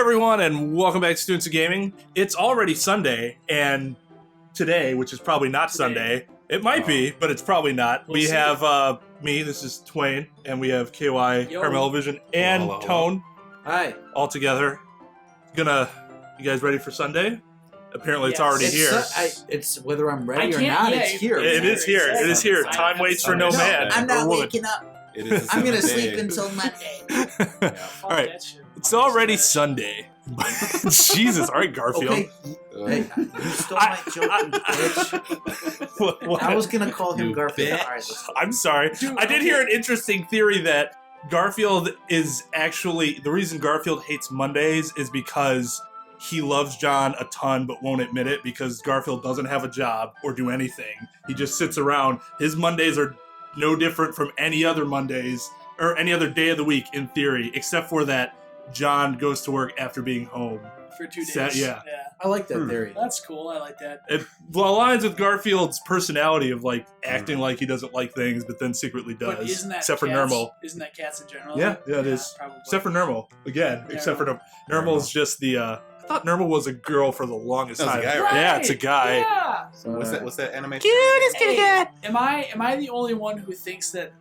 everyone, and welcome back to Students of Gaming. It's already Sunday, and today, which is probably not Sunday, it might be, but it's probably not. We have me, this is Twain, and we have KY, CarmelloVision, and Hello. Tone. Hi. All together. You guys ready for Sunday? Apparently it's already here. It's whether I'm ready or not, it's here. It is here. It is here. Time waits for no man. I'm not waking up. It is I'm going to sleep until Monday. All right. It's already Sunday. Jesus. All right, Garfield. Okay. Hey, you stole my joke, you bitch. What? I was going to call him Garfield. bitch. All right, let's I'm sorry. I did hear an interesting theory that Garfield is actually... The reason Garfield hates Mondays is because he loves John a ton but won't admit it because Garfield doesn't have a job or do anything. He just sits around. His Mondays are no different from any other Mondays or any other day of the week in theory, except for that John goes to work after being home. For 2 days. Yeah. I like that theory. That's cool. I like that. It aligns with Garfield's personality of like acting like he doesn't like things, but then secretly does. But isn't that except for cats? Nermal. Isn't that cats in general? Yeah, it is. Probably. Except for Nermal. Again, except for Nermal. Nermal's just the... I thought Nermal was a girl for the longest That was time. a guy, right? Yeah, it's a guy. Yeah. So, What's that animation? Cutest kitty cat! Am I the only one who thinks that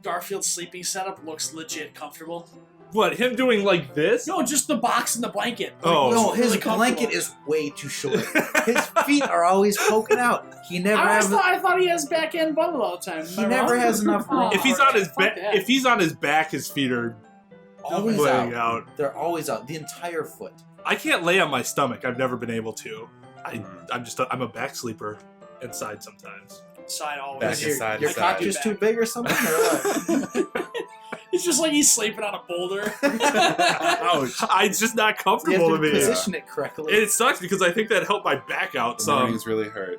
Garfield's sleeping setup looks legit comfortable? What, him doing like this? No, just the box and the blanket. Oh. No, Looks his really comfortable. blanket is way too short. His feet are always poking out. He never has. I thought he has back end bundle all the time. He never has enough room. If he's on his Fuck back, that. if he's on his back, his feet are always laying out. out. They're always out. The entire foot. I can't lay on my stomach. I've never been able to. I'm a back sleeper inside sometimes. Side always. Back Is your inside, your side. cock just too big or something? Or what? It's just like he's sleeping on a boulder. Ouch! It's just not You comfortable have to to me. position it correctly. It sucks because I think that helped my back out The some. mornings really hurt.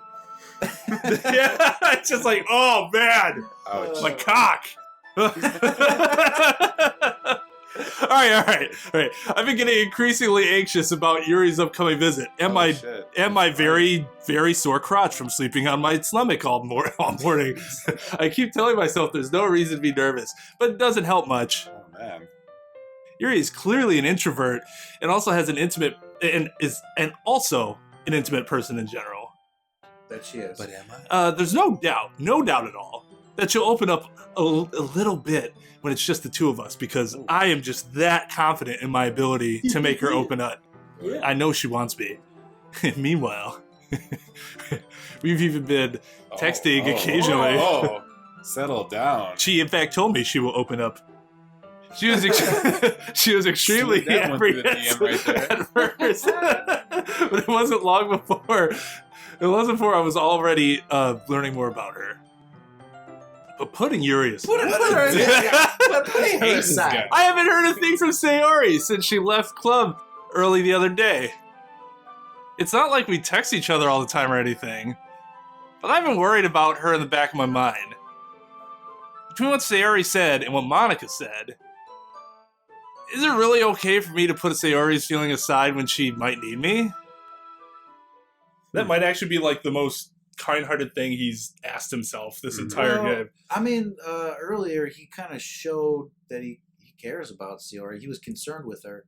Yeah, it's just like, oh man, Ouch. my cock. All right. I've been getting increasingly anxious about Yuri's upcoming visit and my very, very sore crotch from sleeping on my stomach all morning. I keep telling myself there's no reason to be nervous, but it doesn't help much. Oh man. Yuri is clearly an introvert and also has an intimate also an intimate person in general. That she is. But am I? There's no doubt at all, that she'll open up a little bit when it's just the two of us, because I am just that confident in my ability to make her open up. Yeah. I know she wants me. Meanwhile, we've even been texting occasionally. Oh, settle down. She, in fact, told me she will open up. She was extremely Slid that one through the DM apprehensive right at first, but it wasn't long before. It wasn't before I was already learning more about her. But putting Yuri aside. Putting her aside. I haven't heard a thing from Sayori since she left club early the other day. It's not like we text each other all the time or anything, but I've been worried about her in the back of my mind. Between what Sayori said and what Monica said, is it really okay for me to put Sayori's feeling aside when she might need me? That might actually be like the most kind-hearted thing he's asked himself this entire game. I mean, earlier he kind of showed that he cares about Sayori. He was concerned with her,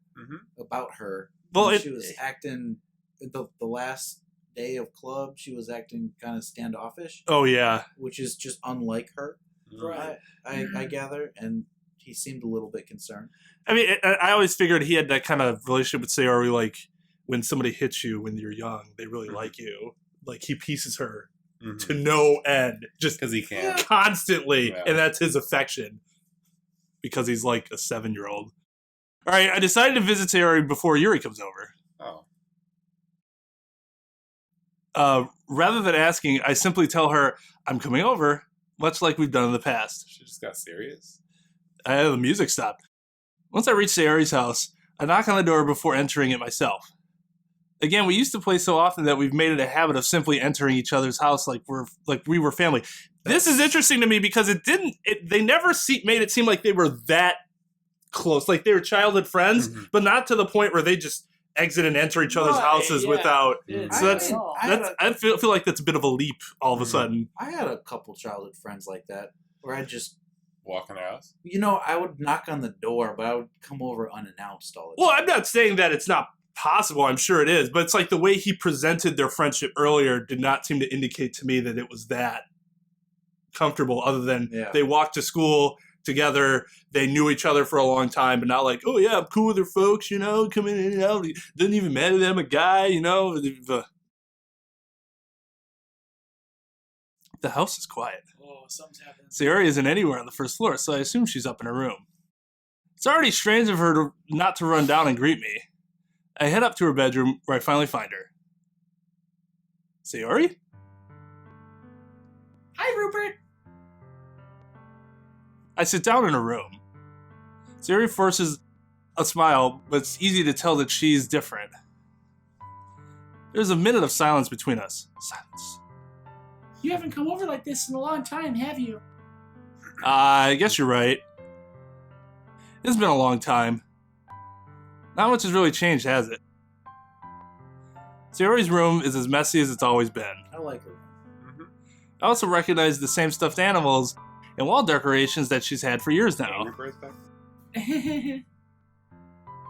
about her. Well, she was acting the last day of club. She was acting kind of standoffish. Oh yeah, which is just unlike her. Right. I gather, and he seemed a little bit concerned. I mean, I always figured he had that kind of relationship with Sayori, like when somebody hits you when you're young, they really like you. Like he pieces her to no end, just because he can constantly, Yeah. and that's his affection because he's like a 7-year-old. All right, I decided to visit Sayori before Yuri comes over. Rather than asking, I simply tell her I'm coming over, much like we've done in the past. She just got serious. The music stopped. Once I reach Sayori's house, I knock on the door before entering it myself. Again, we used to play so often that we've made it a habit of simply entering each other's house like we were family. This is interesting to me because they never made it seem like they were that close. Like they were childhood friends, but not to the point where they just exit and enter each other's houses without. So I feel like that's a bit of a leap all of a sudden. I had a couple childhood friends like that where I just Walk in the house? I would knock on the door, but I would come over unannounced all the Well, time. I'm not saying that it's not possible. I'm sure it is. But it's like the way he presented their friendship earlier did not seem to indicate to me that it was that comfortable, other than they walked to school together. They knew each other for a long time, but not like, oh, yeah, I'm cool with their folks, coming in and out. Didn't even matter to them, a guy, The house is quiet. Oh, something's happening. Sayori isn't anywhere on the first floor, so I assume she's up in her room. It's already strange of her not to run down and greet me. I head up to her bedroom, where I finally find her. Sayori? Hi, Rupert. I sit down in her room. Sayori forces a smile, but it's easy to tell that she's different. There's a minute of silence between us. Silence. You haven't come over like this in a long time, have you? I guess you're right. It's been a long time. Not much has really changed, has it? Sayori's room is as messy as it's always been. I like her. I also recognize the same stuffed animals and wall decorations that she's had for years now. Your birthday?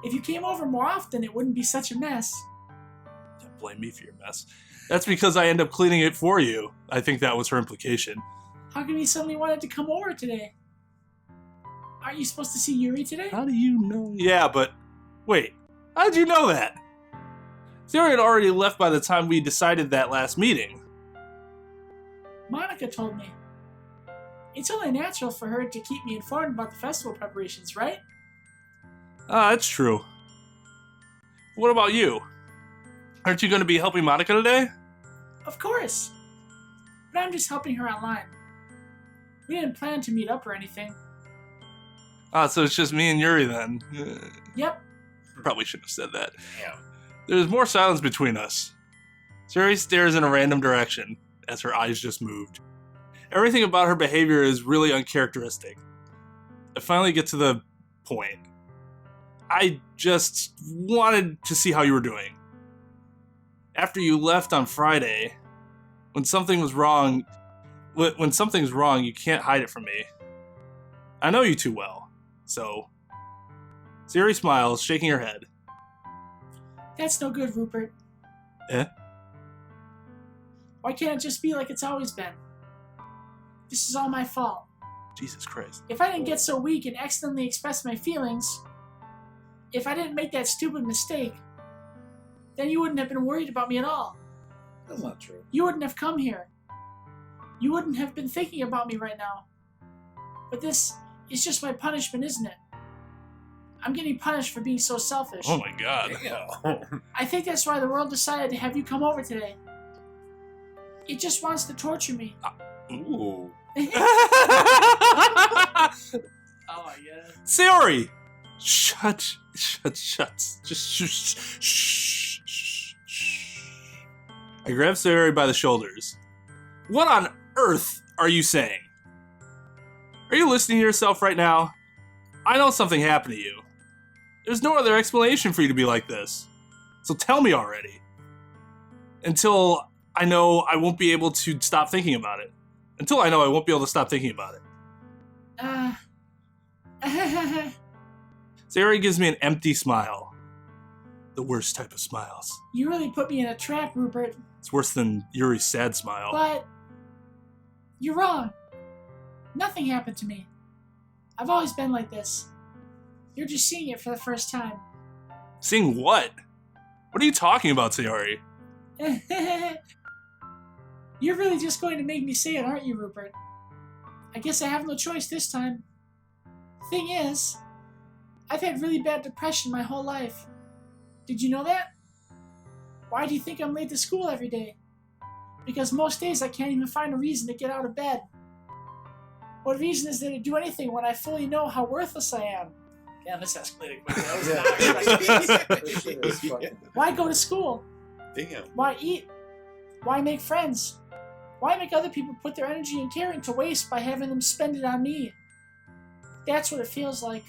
If you came over more often, it wouldn't be such a mess. Don't blame me for your mess. That's because I end up cleaning it for you. I think that was her implication. How come you suddenly wanted to come over today? Aren't you supposed to see Yuri today? How do you know? Yeah, but wait. How did you know that? Sayori had already left by the time we decided that last meeting. Monica told me. It's only natural for her to keep me informed about the festival preparations, right? That's true. What about you? Aren't you going to be helping Monica today? Of course. But I'm just helping her online. We didn't plan to meet up or anything. So it's just me and Yuri then. Yep. Probably shouldn't have said that. Damn. There's more silence between us. Sayori stares in a random direction as her eyes just moved. Everything about her behavior is really uncharacteristic. I finally get to the point. I just wanted to see how you were doing. After you left on Friday, when something's wrong, you can't hide it from me. I know you too well, so... Sayori smiles, shaking her head. That's no good, Rupert. Eh? Why can't it just be like it's always been? This is all my fault. Jesus Christ. If I didn't get so weak and accidentally express my feelings, if I didn't make that stupid mistake, then you wouldn't have been worried about me at all. That's not true. You wouldn't have come here. You wouldn't have been thinking about me right now. But this is just my punishment, isn't it? I'm getting punished for being so selfish. Oh my god. Damn. I think that's why the world decided to have you come over today. It just wants to torture me. Ooh. Oh my god. Sayori! Shut. Just shh. I grab Sayori by the shoulders. What on earth are you saying? Are you listening to yourself right now? I know something happened to you. There's no other explanation for you to be like this. So tell me already. Until I know I won't be able to stop thinking about it. Until I know I won't be able to stop thinking about it. Sayori gives me an empty smile. The worst type of smiles. You really put me in a trap, Rupert. It's worse than Yuri's sad smile. But you're wrong. Nothing happened to me. I've always been like this. You're just seeing it for the first time. Seeing what? What are you talking about, Sayori? You're really just going to make me say it, aren't you, Rupert? I guess I have no choice this time. Thing is, I've had really bad depression my whole life. Did you know that? Why do you think I'm late to school every day? Because most days I can't even find a reason to get out of bed. What reason is there to do anything when I fully know how worthless I am? Damn, this escalated quickly. That was not Why go to school? Damn. Why eat? Why make friends? Why make other people put their energy and caring to waste by having them spend it on me? That's what it feels like.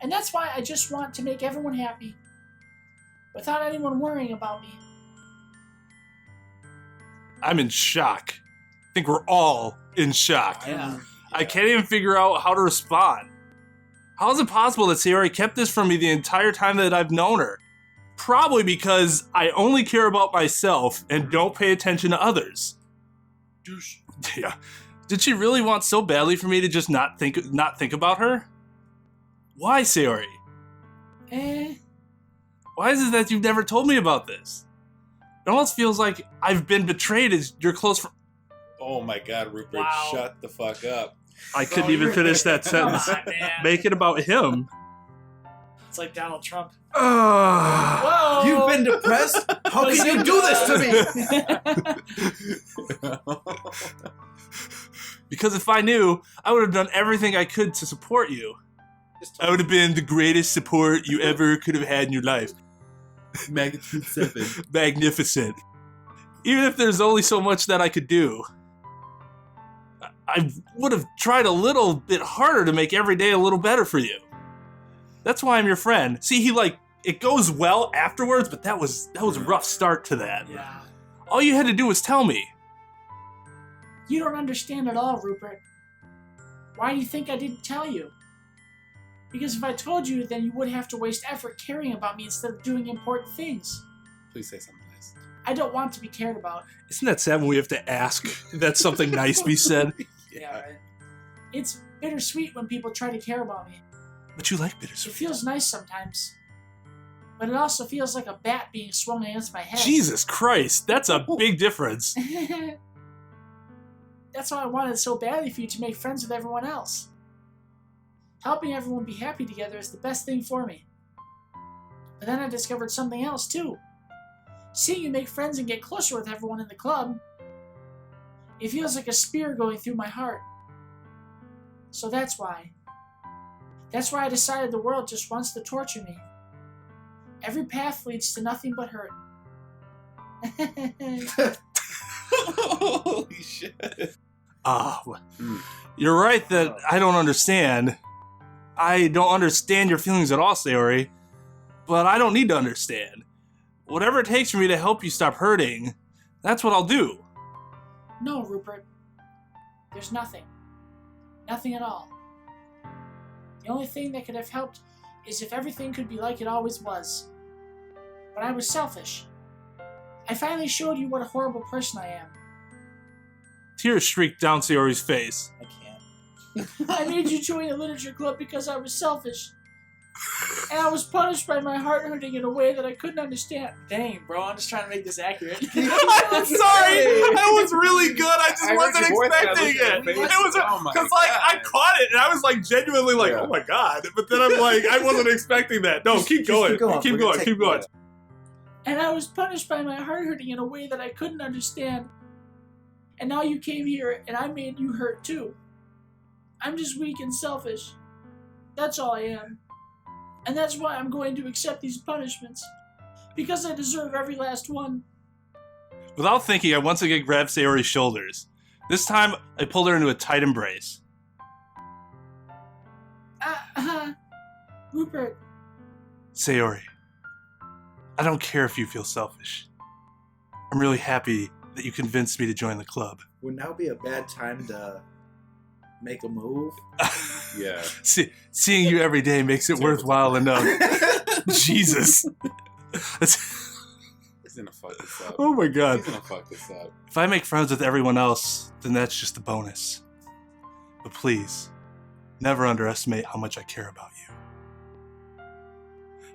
And that's why I just want to make everyone happy. Without anyone worrying about me. I'm in shock. I think we're all in shock. Yeah. I can't even figure out how to respond. How is it possible that Sayori kept this from me the entire time that I've known her? Probably because I only care about myself and don't pay attention to others. Douche. Yeah. Did she really want so badly for me to just not think about her? Why, Sayori? Why is it that you've never told me about this? It almost feels like I've been betrayed as your close friend. Oh my God, Rupert, Wow. shut the fuck up. I couldn't even finish that sentence. Come on, man. Make it about him. It's like Donald Trump. Ugh. Whoa! You've been depressed? How can you do this to me? Because if I knew, I would have done everything I could to support you. I would have been the greatest support you ever could have had in your life. Magnitude 7. Magnificent. Even if there's only so much that I could do. I would have tried a little bit harder to make every day a little better for you. That's why I'm your friend. See, it goes well afterwards, but that was a rough start to that. Yeah. All you had to do was tell me. You don't understand at all, Rupert. Why do you think I didn't tell you? Because if I told you, then you would have to waste effort caring about me instead of doing important things. Please say something nice. I don't want to be cared about. Isn't that sad when we have to ask that something nice be said? Yeah, right. It's bittersweet when people try to care about me. But you like It bittersweet. feels nice sometimes. But it also feels like a bat being swung against my head. Jesus Christ, that's a big difference. That's why I wanted so badly for you to make friends with everyone else. Helping everyone be happy together is the best thing for me. But then I discovered something else too. Seeing you make friends and get closer with everyone in the club, it feels like a spear going through my heart. So that's why. That's why I decided the world just wants to torture me. Every path leads to nothing but hurt. Holy shit. You're right that I don't understand. I don't understand your feelings at all, Sayori. But I don't need to understand. Whatever it takes for me to help you stop hurting, that's what I'll do. No, Rupert. There's nothing. Nothing at all. The only thing that could have helped is if everything could be like it always was. But I was selfish. I finally showed you what a horrible person I am. Tears streaked down Sayori's face. I can't. I made you join a literature club because I was selfish. And I was punished by my heart hurting in a way that I couldn't understand. Dang, bro, I'm just trying to make this accurate. I'm sorry. That was really good. I just wasn't expecting it. It was because I caught it and I was genuinely oh my God. But then I'm I wasn't expecting that. No, keep going. Keep going. And I was punished by my heart hurting in a way that I couldn't understand. And now you came here and I made you hurt too. I'm just weak and selfish. That's all I am. And that's why I'm going to accept these punishments. Because I deserve every last one. Without thinking, I once again grabbed Sayori's shoulders. This time, I pulled her into a tight embrace. Rupert. Sayori, I don't care if you feel selfish. I'm really happy that you convinced me to join the club. Would now be a bad time to make a move? Yeah. Seeing you every day makes it worthwhile enough. Jesus. He's gonna fuck this up. Oh my God. He's gonna fuck this up. If I make friends with everyone else, then that's just a bonus. But please, never underestimate how much I care about you.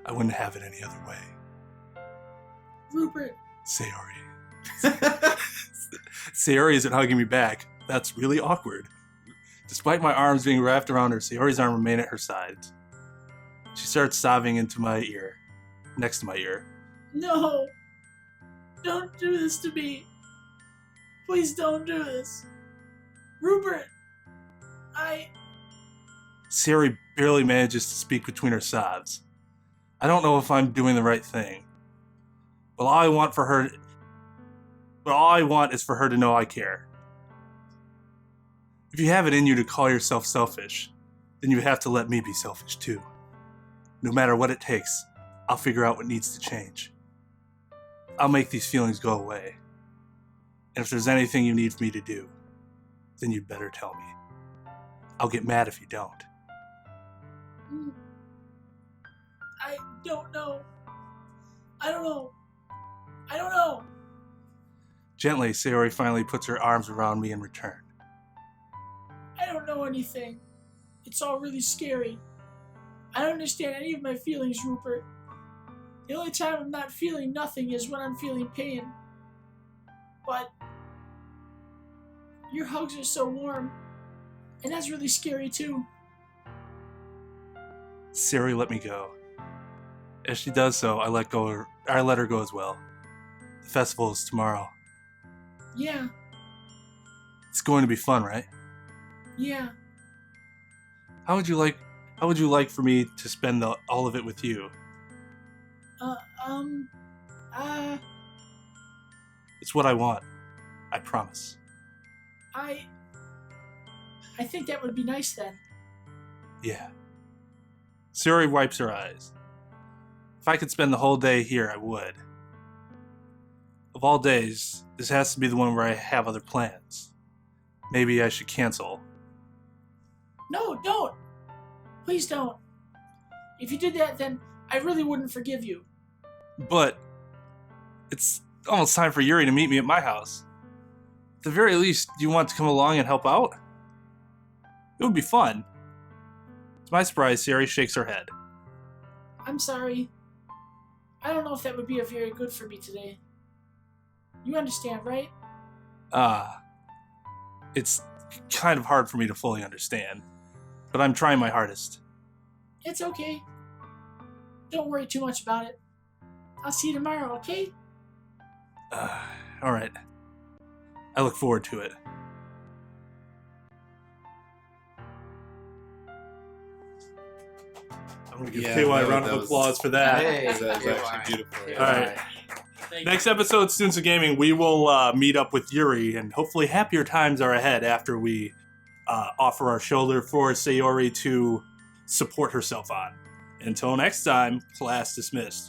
I wouldn't have it any other way. Rupert. Sayori. Sayori isn't hugging me back. That's really awkward. Despite my arms being wrapped around her, Sayori's arm remained at her side. She starts sobbing into my ear, next to my ear. No. Don't do this to me. Please don't do this. Rupert. Sayori barely manages to speak between her sobs. I don't know if I'm doing the right thing. But all I want is for her to know I care. If you have it in you to call yourself selfish, then you have to let me be selfish too. No matter what it takes, I'll figure out what needs to change. I'll make these feelings go away. And if there's anything you need me to do, then you'd better tell me. I'll get mad if you don't. I don't know. I don't know. I don't know. Gently, Sayori finally puts her arms around me in return. I don't know anything. It's all really scary. I don't understand any of my feelings, Rupert. The only time I'm not feeling nothing is when I'm feeling pain. But your hugs are so warm, and that's really scary too. Sayori let me go. As she does so, I let her go as well. The festival is tomorrow. Yeah, It's going to be fun, right? yeah. How would you like for me to spend all of it with you? It's what I want. I promise. I think that would be nice then. Yeah. Sayori wipes her eyes. If I could spend the whole day here, I would. Of all days, this has to be the one where I have other plans. Maybe I should cancel. No, don't. Please don't. If you did that, then I really wouldn't forgive you. But it's almost time for Yuri to meet me at my house. At the very least, do you want to come along and help out? It would be fun. To my surprise, Sayori shakes her head. I'm sorry. I don't know if that would be very good for me today. You understand, right? It's kind of hard for me to fully understand, but I'm trying my hardest. It's okay. Don't worry too much about it. I'll see you tomorrow, okay? Alright. I look forward to it. I'm gonna give Yeah, KY a that round of was- applause for that. Hey. That was Hey, actually beautiful. Hey, All right. Next episode, Students of Gaming, we will meet up with Yuri, and hopefully happier times are ahead after we offer our shoulder for Sayori to support herself on. Until next time, class dismissed.